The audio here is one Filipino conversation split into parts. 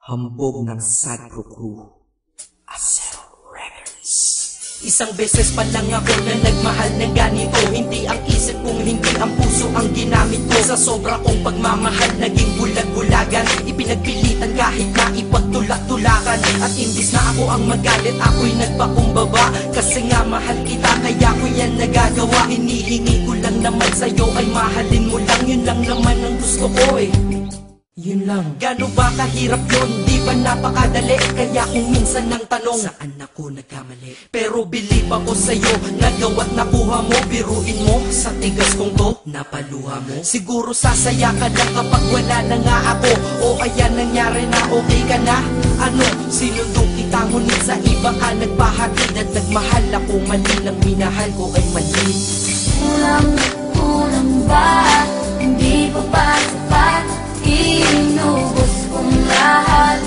Hambog ng Sadpro Crew, Acero Records. Isang beses pa lang ako na nagmahal ng ganito. Hindi ang isip kong hindi ang puso ang ginamit ko. Sa sobra kong pagmamahal naging bulag-bulagan. Ipinagpilitan kahit na ipagtulak-tulakan. At imbis na ako ang magalit, ako'y nagpakumbaba. Kasi nga mahal kita kaya ko yan nagagawa. Hinihingi ko lang naman sa'yo ay mahalin mo lang. Yun lang naman ang gusto ko eh. Yun lang. Gano ba kahirap yun? Di ba napakadali? Kaya kung minsan nang tanong, saan ako nagkamali? Pero believe ako sa'yo, nagawa't nakuha mo. Biruin mo, sa tigas kong to, napaluha mo. Siguro sasaya ka lang kapag wala na nga ako. O ayan nangyari na, okay ka na? Ano, sinundong kita ngunit sa iba ka nagpahatid. At nagmahal ako, mali lang minahal ko ay mali. Kulang ba? Hindi pa ba sapat? Inubos kong lahat.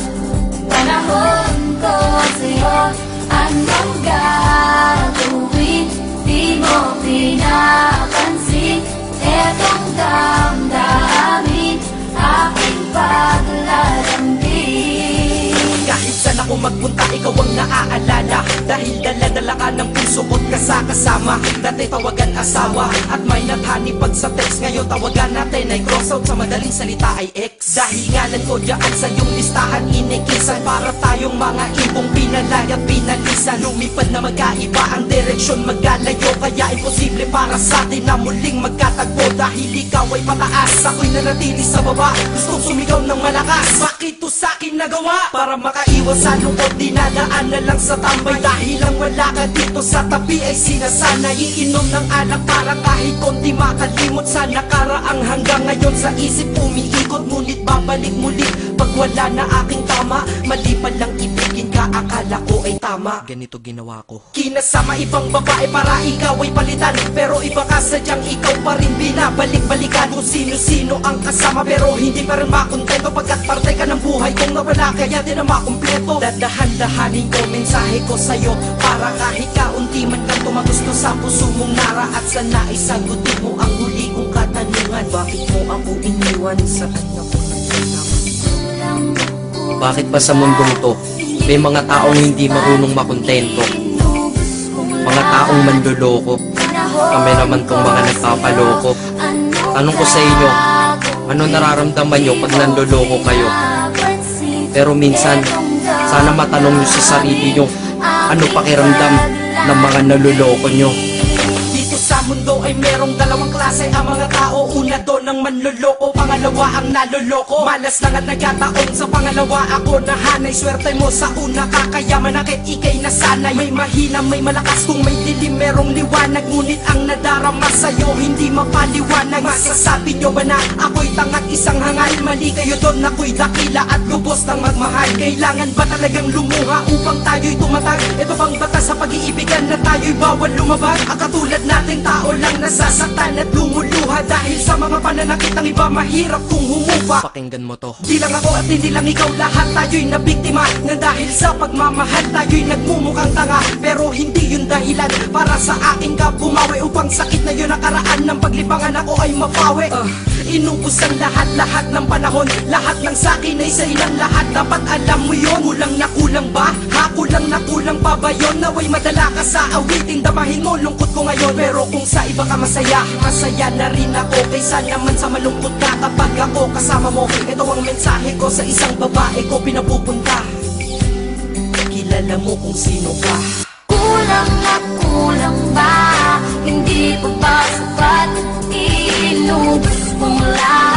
Panahon ko sa'yo, anong gagawin? Di mo pinapansin etong damdamin, aking paglalambing. Kahit saan ako magpunta, ikaw ang naaalala. Dahil dala-dala ka ng puso ko't kasama. Dati tawagan asawa at may nathani pag sa text. Ngayon tawagan natin ay cross out, sa madaling salita ay ex. Dahil ngalan ko dyan sa iyong listahan inikisan. Para tayong mga ibong pinalay at pinalisan. Lumipad na magkaiba ang direksyon, magkalayo. Kaya imposible para sa atin na muling magkatagpo. Dahil ikaw ay pataas, ako'y nanatili sa baba. Gustong sumigaw ng malakas, bakit to sa'kin nagawa? Para makaiwas sa lungkot, dinadaan na lang sa tambay. Dahil lang wala ka dito sa tabi ay sinasanay. Iinom ng alak para kahit konti makalimot sa nakaraang. Hanggang ngayon sa isip umiikot, ngunit babalik muli pag wala na aking tama. Mali pa lang ibigin ka, akala ko ay tama. Ganito ginawa ko, kinasama ibang babae para ikaw ay palitan. Pero iba ka sadyang ikaw pa rin binabalik-balikan. Kung sino-sino ang kasama pero hindi pa rin makontento. Pagkat parte ka ng buhay kong nawala, kaya din na makumpleto. Dadahan-dahanin ko mensahe ko sa'yo, para kahit kaunti man lang tumagusto sa puso mong nara. At sana isagutin mo ang huli kong katanungan, bakit mo ako iniwan? Saan ako nagtanong? Bakit ba sa mundong to, may mga taong hindi marunong makontento? Mga taong manloloko. Kami naman tong mga nagpapaloko. Tanong ko sa inyo, ano nararamdaman nyo pag nanloloko kayo? Pero minsan, sana matanong nyo sa sarili nyo, ano pakiramdam ng mga naluloko nyo? Dito sa mundo ay merong dalawang klase ang mga tao. Una doon ang manloloko, pangalawa ang naloloko. Malas lang at nagkataon sa pangalawa ako nahanay. Swerte mo sa una, kakayaman akit ikay nasanay. May mahina, may malakas, kung may dilim merong liwanag. Ngunit ang nadarama sa'yo hindi mapaliwanag. Masasabi nyo ba na ako'y tangat isang hangal? Mali kayo doon, ako'y dakila at lubos ng magmahal. Kailangan ba talagang lumuha upang tayo'y tumatag? Ito bang batas sa pag-iibigan na tayo'y bawal lumabag? Ang katulad nating tao lang nasasaktan at lumuluha dahil sa mga pananakit ng iba, mahirap kung humupa. Pakinggan mo to. Di lang ako at hindi lang ikaw, lahat tayo'y nabiktima. Na dahil sa pagmamahal tayo'y nagmumukhang tanga. Pero hindi yun dahilan para sa akin ka bumawi. Upang sakit na yun nakaraan ng paglibangan ako ay mapawi. Inubos ang lahat-lahat ng panahon. Lahat ng sakin ay sa ilang lahat. Dapat alam mo yun. Kulang na kulang ba? Ha? Kulang na kulang pa ba yun? Naway madala ka sa awiting, damahin mo lungkot ko ngayon. Pero kung sa iba ka masaya, masaya na rin ako. Kaysa naman sa malungkot ka kapag ako kasama mo. Ito ang mensahe ko sa isang babae ko pinapupunta. Kilala mo kung sino ka. Kulang na kulang ba? Hindi pa ba sapat? Inubos kong lahat.